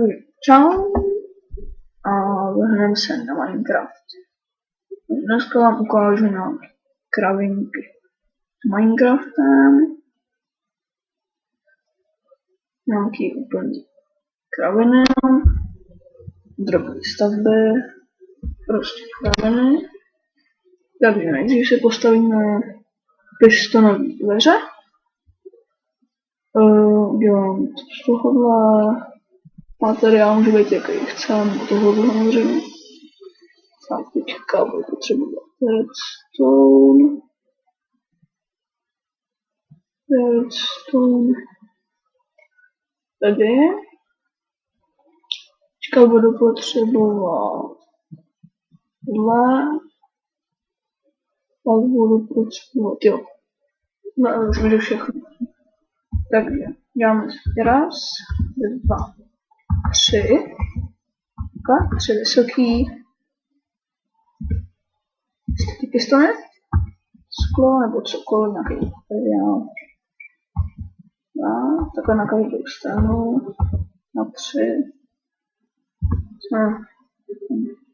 Takže čau a vrhneme se na Minecraft. Dneska vám ukážu na kravinky s Minecraftem. Nějaký úplný kraviny, drobné stavby, prostě kraviny. Takže nejdřív si postavíme pistonové dveře. Dělám z tohohle materiál, může být jaký chcem, tohohle samozřejmě. Tak teďka budu potřebovat redstone tady. Teďka budu potřebovat pak budu potřebovat, už můžu všechno. Takže děláme 1, 2, 3. Tak, 3 vysoký. Ty pistony, sklo nebo cokoliv, nějaký materiál. Takhle na každou stranu. Na 3.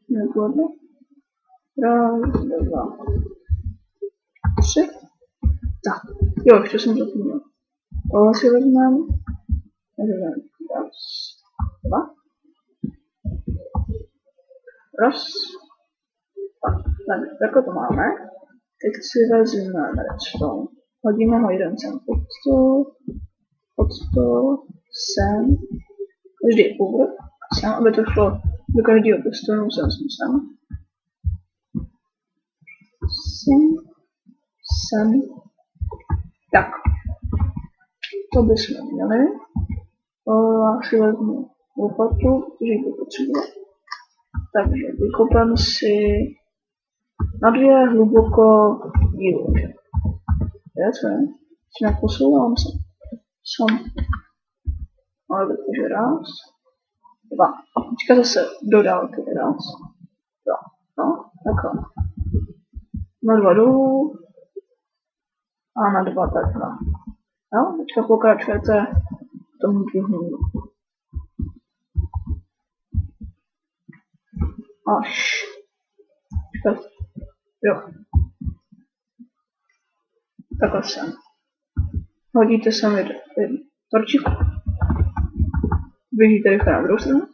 Nebude. 1, 2, 3. Tak, jo, ještě jsem zapomněl. Tohle si vezmeme. Takže 1, 2. 1. Tak, takhle to máme. Teď si vezmeme redstone. Hodíme ho jeden sem pod stůl, sem. Každý povrch. Sem, aby to šlo do každého pistonu, sem. Sem. Tak. To bychom měli. Já si vezmu lopatu, protože ji to potřebuje. Takže vykopám si na 2 hluboko dílu. Co je? Nějak posouvám se. Ale takže 1, 2. Teďka zase do dálky 1, 2. No, takhle. Na 2 dolů. A na 2 takhle. No, teďka pokračujete v tom druhém. Až. Jo. Takhle sem. Hodíte sem jeden torčík. Běžíte rychle na druhou stranu.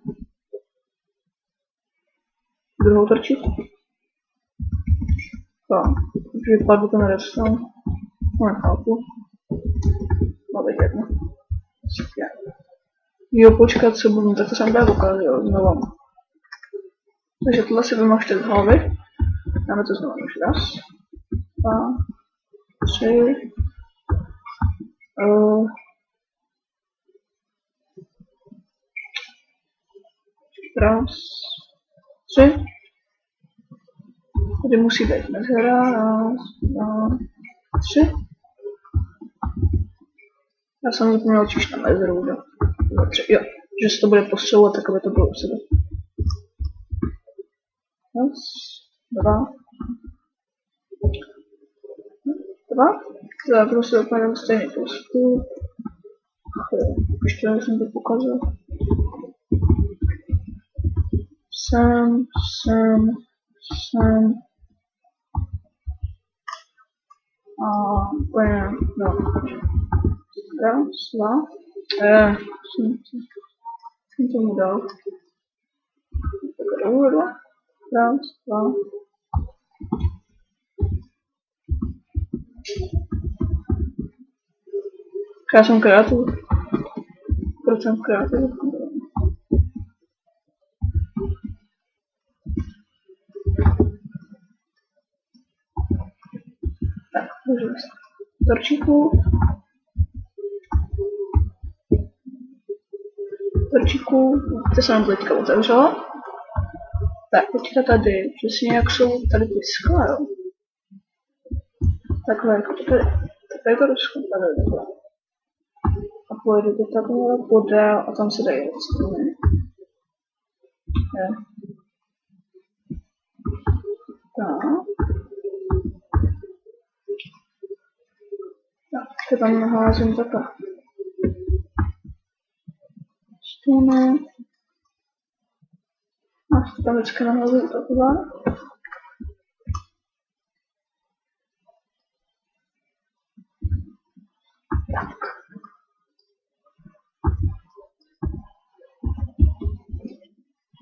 Druhou torčíku. Tak, už vypadl ten redstone. No, nechápu. No, teď jedno. Jo, počkat, co budu, tak to jsem právě ukázal znovu. Takže tohle si vymažte z hlavy. Dáme to znovu už 1, 2, 3. 1, 3. Tady musí být mezera. 1, 2, 3. Já jsem zapomněl čiš na mezeru, jo. Že se to bude posouvat, tak aby to bylo u sebe. 1, 2. Já prostě dopadám stejný postup. Ještě jsem to pokazal. Sem. A úplně, no. 1, 2. Jsem tomu dal. Tak dolů 2. 1, 2. Já jsem kreativ. Procent kreativ. Tak, můžeme se. Torčíku, to se nám teďka otevřelo. Tak, teďka tady, přesně jak jsou tady ty skla, jo. Takhle, jako tady to rozkládat takhle. A pojede to takhle podél a tam se dají redstone. Tak, tam naházím takhle. Stone. máš to tam vždycky nahoru takové. Tak.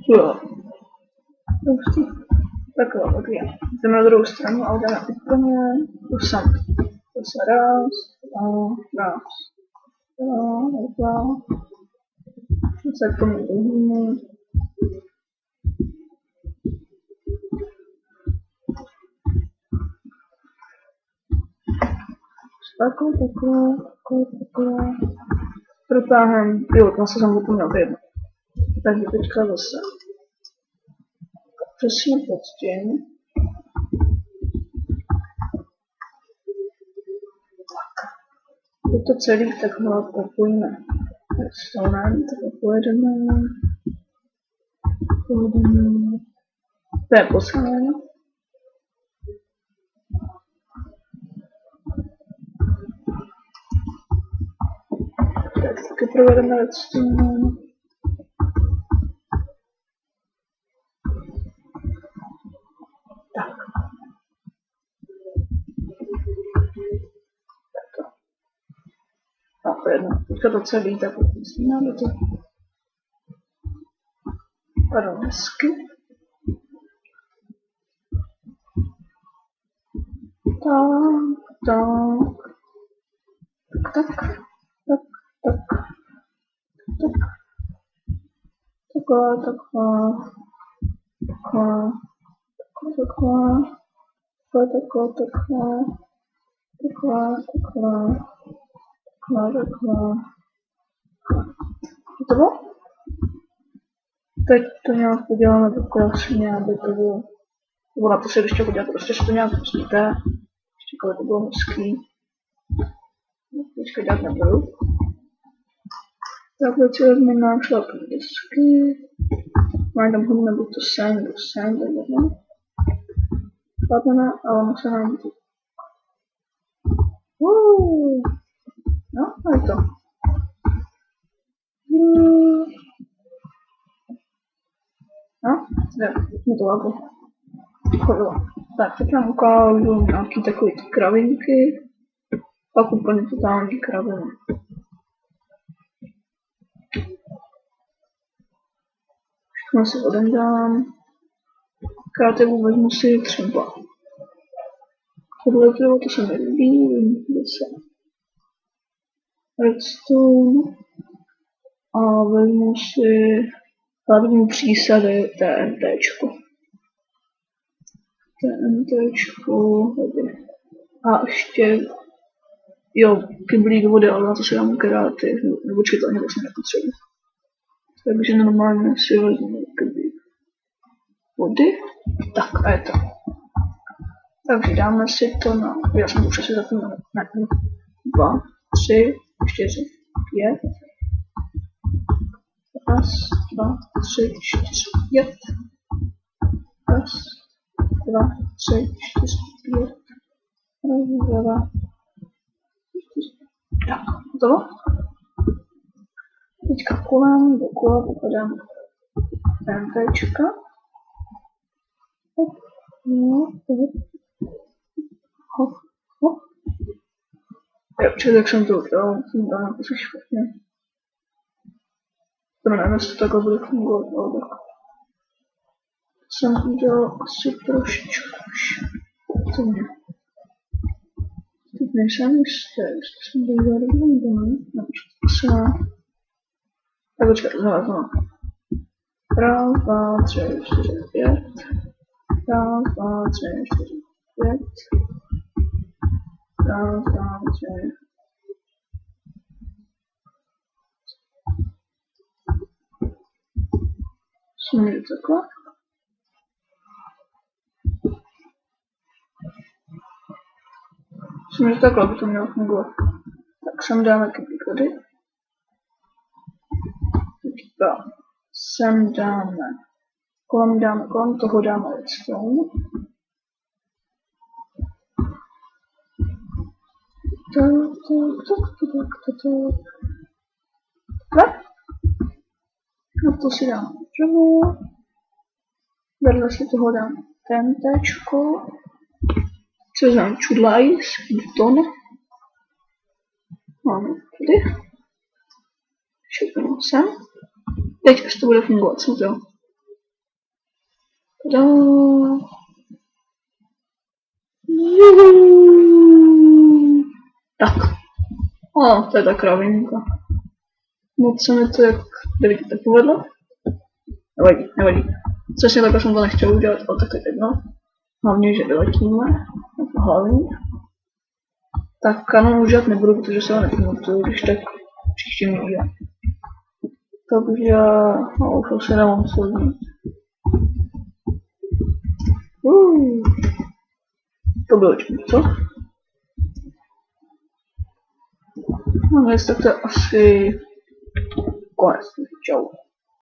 Jo. Takhle, tak je. Jdeme na druhou stranu a uděláme úplně to samé. Zase raz, dva. Zase k tomu druhému. Takhle. Protáhneme, jo, tam se jsem zapomněl jedno. Takže teďka zase. Přesně pod tím. Je to celý takhle propojíme. Takhle pojedeme. To je posledné. Tak taky provedeme redstone. Tak. No, to je jedno. Teďka to celý, tak musíme do toho. Pardon, hezky. Takhle. Hotovo? Teď to nějak uděláme krásně, aby to bylo. Nebo na to si ještě udělat, prostě si to nějak pustíte. Ještě kolik to bylo hezký. Teďka dělat nebudu. Takhle si vezmeme náš laptop desky. Máme tam hodně buď to sem, tak jedno. Chápeme, ale ono se nám to. No, a je to. No, je to lago. Chodilo. Tak, teď nám ukážu nějaký takový ty kravinky. Pak úplně totální kraviny. Všechno si odendám. Kreativu vezmu si třeba. Tohle to se mi líbí, zase. Redstone. A vezmu si hlavní přísady TNTčko. A ještě, jo, kyblík vody, ale na to si dám kreativ, nebo to ani vlastně nepotřebuji. Takže normálně si vezmu kyblík vody. Tak, a je to. Takže dáme si to na, já jsem už asi zapomněl, na 2, 3, 4, 5. Raz, 2, 3, 4, 5. Raz, 2, 3, 4, 5. Raz, 2, 4. Tak, hotovo. Teďka kolem dokola pokladám TNTčka. Hop, hop. Jo, čili jak jsem to udělal, jsem dal na to špatně. To nevím, jestli to takhle bude fungovat, ale tak. Jsem udělal asi trošičku špatně. Teď nejsem jistý, jestli jsem to udělal dobře, nebo ne. Například se... Tak počkat, znamená. Raz, 2, 3, 4, 5. Raz, 2, 3, 4, 5. Raz, 2, 3. Směřit takhle. Směřit takhle, aby to mělo fungovat. Tak sem dáme kyblík vody. Teďka sem dáme, kolem toho dáme redstone. Tak. Na to si dáme dřevo. Vedle si toho dám TNTčko. Co znám čudlajs, buton. Máme tady. Šepnu sem. Teď až to bude fungovat, co to? Tada. Tak. To je ta kravinka. Moc se mi to, jak vidíte, povedlo. Nevadí. Přesně takhle jsem to nechtěl udělat, ale tak je jedno. Hlavně, že vyletíme. To hlavní. Tak kanon užívat nebudu, protože se ho nepamatuju, když tak příště mi udělám. Takže už asi nemám co říct. To bylo čím, co? No nic, tak to je asi konec. Čau.